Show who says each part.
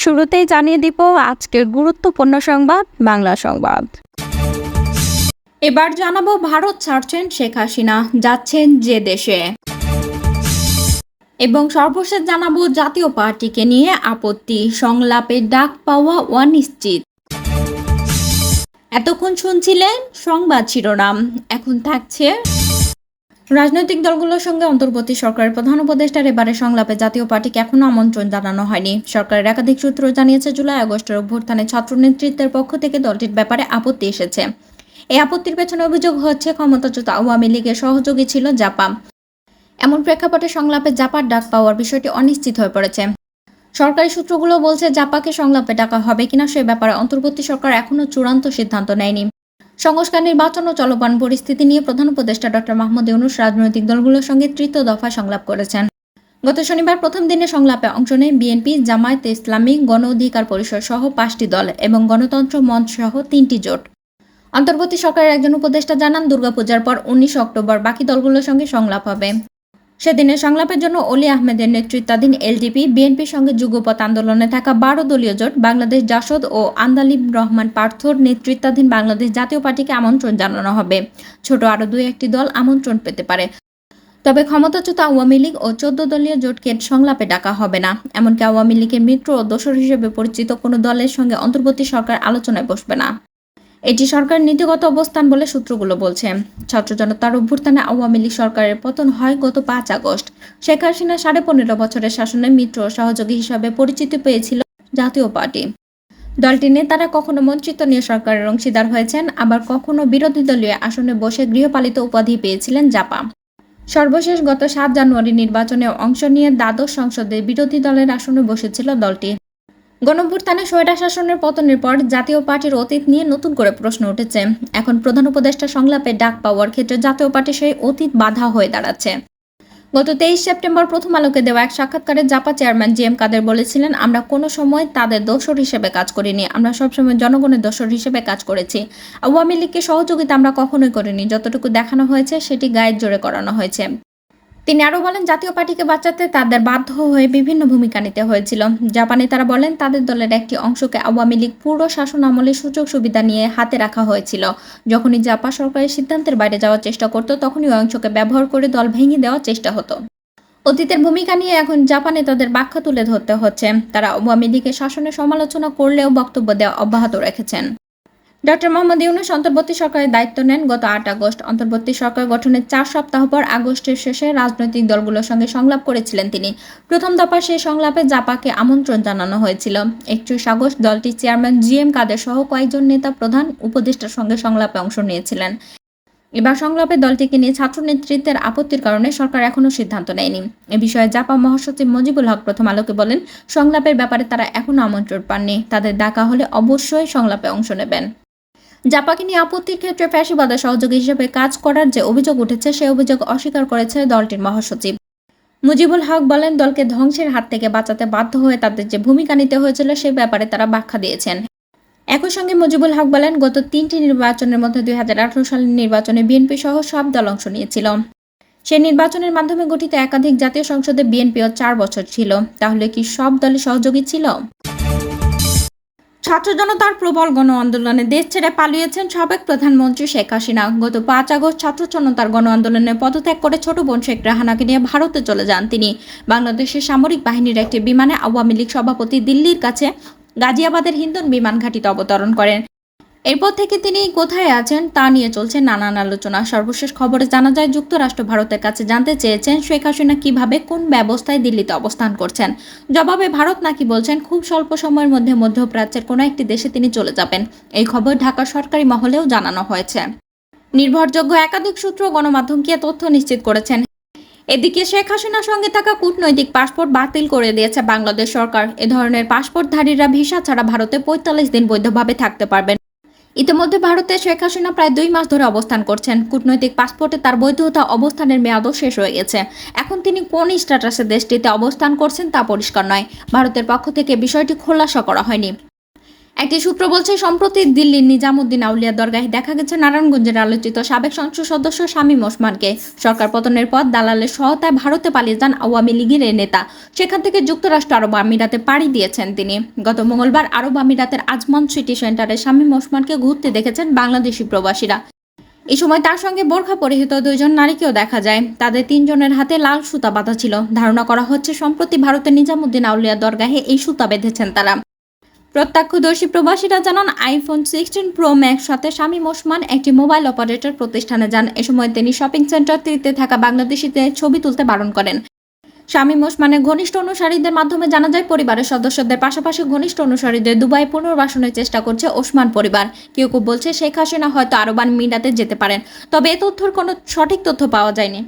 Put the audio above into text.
Speaker 1: শুরুতেই জানিয়ে দিব আজকের গুরুত্বপূর্ণ সংবাদ বাংলা সংবাদ। এবার জানাবো ভারত ছাড়ছেন শেখ হাসিনা, যাচ্ছেন যে দেশে। এবং সর্বশেষ জানাবো জাতীয় পার্টিকে নিয়ে আপত্তি, সংলাপে ডাক পাওয়া অনিশ্চিত। এতক্ষণ শুনছিলেন সংবাদ শিরোনাম, এখন থাকছে। রাজনৈতিক দলগুলোর সঙ্গে অন্তর্বর্তী সরকারের প্রধান উপদেষ্টার এবারে সংলাপে জাতীয় পার্টিকে এখনো আমন্ত্রণ জানানো হয়নি। সরকারের একাধিক সূত্র জানিয়েছে, জুলাই আগস্টের অভ্যুত্থানে ছাত্র নেতৃত্বের পক্ষ থেকে দলটির ব্যাপারে আপত্তি এসেছে। এই আপত্তির পেছনে অভিযোগ হচ্ছে ক্ষমতাচ্যুত আওয়ামী লীগের সহযোগী ছিল জাপা। এমন প্রেক্ষাপটে সংলাপে জাপার ডাক পাওয়ার বিষয়টি অনিশ্চিত হয়ে পড়েছে। সরকারি সূত্রগুলো বলছে, জাপাকে সংলাপে ডাকা হবে কিনা সে ব্যাপারে অন্তর্বর্তী সরকার এখনো চূড়ান্ত সিদ্ধান্ত নেয়নি। সংস্কার, নির্বাচন ও চলমান পরিস্থিতি নিয়ে প্রধান উপদেষ্টা ডক্টর মাহমুদ ইউনূস রাজনৈতিক দলগুলোর সঙ্গে তৃতীয় দফায় সংলাপ করেছেন। গত শনিবার প্রথম দিনে সংলাপে অংশ নেয় বিএনপি, জামায়াতে ইসলামী, গণ অধিকার পরিষদ সহ 5টি দল এবং গণতন্ত্র মঞ্চ সহ 3টি জোট। অন্তর্বর্তী সরকারের একজন উপদেষ্টা জানান, দুর্গাপূজার পর 19 অক্টোবর বাকি দলগুলোর সঙ্গে সংলাপ হবে। সেদিনের সংলাপের জন্য অলি আহমেদের নেতৃত্বাধীন এলডিপি, বিএনপির সঙ্গে যুগপৎ আন্দোলনে থাকা 12 দলীয় জোট, বাংলাদেশ জাসদ ও আন্দালিব রহমান পার্থর নেতৃত্বাধীন বাংলাদেশ জাতীয় পার্টিকে আমন্ত্রণ জানানো হবে। ছোট আরও 2-1টি দল আমন্ত্রণ পেতে পারে। তবে ক্ষমতাচ্যুত আওয়ামী লীগ ও 14 দলীয় জোটকে সংলাপে ডাকা হবে না। এমনকি আওয়ামী লীগের মিত্র ও দোসর হিসেবে পরিচিত কোনো দলের সঙ্গে অন্তর্বর্তী সরকার আলোচনায় বসবে না। এটি সরকারের নীতিগত অবস্থান বলে সূত্রগুলো বলছে। ছাত্র জনতার অভ্যুত্থানে আওয়ামী লীগ সরকারের পতন হয় গত 5 আগস্ট। শেখ হাসিনা 15.5 বছরের শাসনে মিত্র ও সহযোগী হিসাবে পরিচিতি পেয়েছিল জাতীয় পার্টি। দলটির নেতারা কখনো মন্ত্রিত্ব নিয়ে সরকারের অংশীদার হয়েছেন, আবার কখনো বিরোধী দলীয় আসনে বসে গৃহপালিত উপাধি পেয়েছিলেন জাপা। সর্বশেষ গত 7 জানুয়ারি নির্বাচনে অংশ নিয়ে দ্বাদশ সংসদে বিরোধী দলের আসনে বসেছিল দলটি। গণঅভ্যুত্থানে স্বৈরা শাসনের পতনের পর জাতীয় পার্টির অতীত নিয়ে নতুন করে প্রশ্ন উঠেছে। এখন প্রধান উপদেষ্টা সংলাপে ডাক পাওয়ার ক্ষেত্রে জাতীয় পার্টি সেই অতীত বাধা হয়ে দাঁড়াচ্ছে। গত 23 সেপ্টেম্বর প্রথম আলোকে দেওয়া এক সাক্ষাৎকারে জাপা চেয়ারম্যান জি এম কাদের বলেছিলেন, আমরা কোনো সময় তাদের দোসর হিসেবে কাজ করিনি, আমরা সবসময় জনগণের দোসর হিসেবে কাজ করেছি। আওয়ামী লীগকে সহযোগিতা আমরা কখনোই করিনি, যতটুকু দেখানো হয়েছে সেটি গায়ের জোরে করানো হয়েছে। তিনি আরও বলেন, জাতীয় পার্টিকে বাঁচাতে তাদের বাধ্য হয়ে বিভিন্ন ভূমিকা নিতে হয়েছিল। জাপানে তারা বলেন, তাদের দলের একটি অংশকে আওয়ামী লীগ পুরো শাসন আমলে সুযোগ সুবিধা নিয়ে হাতে রাখা হয়েছিল। যখনই জাপা সরকারের সিদ্ধান্তের বাইরে যাওয়ার চেষ্টা করত, তখনই ওই অংশকে ব্যবহার করে দল ভেঙে দেওয়ার চেষ্টা হতো। অতীতের ভূমিকা নিয়ে এখন জাপানে তাদের ব্যাখ্যা তুলে ধরতে হচ্ছে। তারা আওয়ামী লীগের শাসনের সমালোচনা করলেও বক্তব্য দেওয়া অব্যাহত রেখেছেন। ডক্টর মোহাম্মদ ইউনূস অন্তর্বর্তী সরকারের দায়িত্ব নেন গত 8 আগস্ট। অন্তর্বর্তী সরকার গঠনের 4 সপ্তাহ পর আগস্টের শেষে রাজনৈতিক দলগুলোর সঙ্গে সংলাপ করেছিলেন তিনি। প্রথম দফা সেই সংলাপে জাপাকে আমন্ত্রণ জানানো হয়েছিল। 31 আগস্ট দলটির চেয়ারম্যান জি এম কাদের সহ কয়েকজন নেতা প্রধান উপদেষ্টার সঙ্গে সংলাপে অংশ নিয়েছিলেন। এবার সংলাপে দলটিকে নিয়ে ছাত্র নেতৃত্বের আপত্তির কারণে সরকার এখনও সিদ্ধান্ত নেয়নি। এ বিষয়ে জাপা মহাসচিব মুজিবুল হক প্রথম আলোকে বলেন, সংলাপের ব্যাপারে তারা এখনও আমন্ত্রণ পাননি, তাদের ডাকা হলে অবশ্যই সংলাপে অংশ নেবেন। জাপাকে নিয়ে আপত্তির ক্ষেত্রে ফ্যাসিবাদের সহযোগী হিসেবে কাজ করার যে অভিযোগ উঠেছে, সে অভিযোগ অস্বীকার করেছে দলটির মহাসচিব। মুজিবুল হক বলেন, দলকে ধ্বংসের হাত থেকে বাঁচাতে বাধ্য হয়ে তাদের যে ভূমিকা নিতে হয়েছিল সে ব্যাপারে তারা ব্যাখ্যা দিয়েছেন। একই সঙ্গে মুজিবুল হক বলেন, গত 3টি নির্বাচনের মধ্যে 2018 সালের নির্বাচনে বিএনপি সহ সব দল অংশ নিয়েছিল। সেই নির্বাচনের মাধ্যমে গঠিত একাধিক জাতীয় সংসদে বিএনপিও 4 বছর ছিল। তাহলে কি সব দলই সহযোগী ছিল? ছাত্র জনতার প্রবল গণ আন্দোলনে দেশ ছেড়ে পালিয়েছেন সাবেক প্রধানমন্ত্রী শেখ হাসিনা। গত 5 আগস্ট ছাত্র জনতার গণ আন্দোলনে পদত্যাগ করে ছোট বোন শেখ রেহানাকে নিয়ে ভারতে চলে যান তিনি। বাংলাদেশের সামরিক বাহিনীর একটি বিমানে আওয়ামী লীগ সভাপতি দিল্লির কাছে গাজিয়াবাদের হিন্দন বিমান ঘাঁটিতে অবতরণ করেন। এরপর থেকে তিনি কোথায় আছেন তা নিয়ে চলছে নানান আলোচনা। সর্বশেষ খবরে জানা যায়, যুক্তরাষ্ট্র ভারতের কাছে জানতে চেয়েছেন শেখ হাসিনা কিভাবে কোন ব্যবস্থায় দিল্লিতে অবস্থান করছেন। জবাবে ভারত নাকি বলছেন, খুব স্বল্প সময়ের মধ্যে মধ্যপ্রাচ্যের কোনো একটি দেশে তিনি চলে যাবেন। এই খবর ঢাকার সরকারি মহলেও জানানো হয়েছে। নির্ভরযোগ্য একাধিক সূত্র গণমাধ্যমকে তথ্য নিশ্চিত করেছেন। এদিকে শেখ হাসিনার সঙ্গে থাকা কূটনৈতিক পাসপোর্ট বাতিল করে দিয়েছে বাংলাদেশ সরকার। এ ধরনের পাসপোর্টধারীরা ভিসা ছাড়া ভারতে 45 দিন বৈধভাবে থাকতে পারবেন। ইতিমধ্যে ভারতে শেখ হাসিনা প্রায় 2 মাস ধরে অবস্থান করছেন। কূটনৈতিক পাসপোর্টে তার বৈধতা অবস্থানের মেয়াদও শেষ হয়ে গেছে। এখন তিনি কোন স্ট্যাটাসে দেশটিতে অবস্থান করছেন তা পরিষ্কার নয়। ভারতের পক্ষ থেকে বিষয়টি খোলাসা করা হয়নি। একটি সূত্র বলছে, সম্প্রতি দিল্লির নিজামুদ্দিন আউলিয়া দরগাহে দেখা গেছে নারায়ণগঞ্জের আলোচিত সাবেক সংসদ সদস্য শামীম ওসমানকে। সরকার পতনের পর দালালের সহায়তায় ভারতে পালিয়ে যান আওয়ামী লীগের এই নেতা। সেখান থেকে যুক্তরাষ্ট্র আরব আমিরাতে পাড়ি দিয়েছেন তিনি। গত মঙ্গলবার আরব আমিরাতের আজমান সিটি সেন্টারে শামীম ওসমানকে ঘুরতে দেখেছেন বাংলাদেশি প্রবাসীরা। এই সময় তার সঙ্গে বোরখা পরিহিত 2 জন নারীকেও দেখা যায়। তাদের 3 জনের হাতে লাল সুতা বাঁধা ছিল। ধারণা করা হচ্ছে, সম্প্রতি ভারতের নিজামুদ্দিন আউলিয়া দরগাহে এই সুতা বেঁধেছেন তারা। প্রত্যক্ষদর্শী প্রবাসীরা জানান, আইফোন 16 প্রো ম্যাক্স সাথে শামীম ওসমান একটি মোবাইল অপারেটর প্রতিষ্ঠানে যান। এ সময় তিনি শপিং সেন্টারটিতে থাকা বাংলাদেশিদের ছবি তুলতে বারণ করেন। শামীম ওসমানের ঘনিষ্ঠ অনুসারীদের মাধ্যমে জানা যায়, পরিবারের সদস্যদের পাশাপাশি ঘনিষ্ঠ অনুসারীদের দুবাই পুনর্বাসনের চেষ্টা করছে ওসমান পরিবার। কেউ কেউ বলছে শেখ হাসিনা হয়তো আরব আমিরাতে যেতে পারেন, তবে এ তথ্যের কোনো সঠিক তথ্য পাওয়া যায়নি।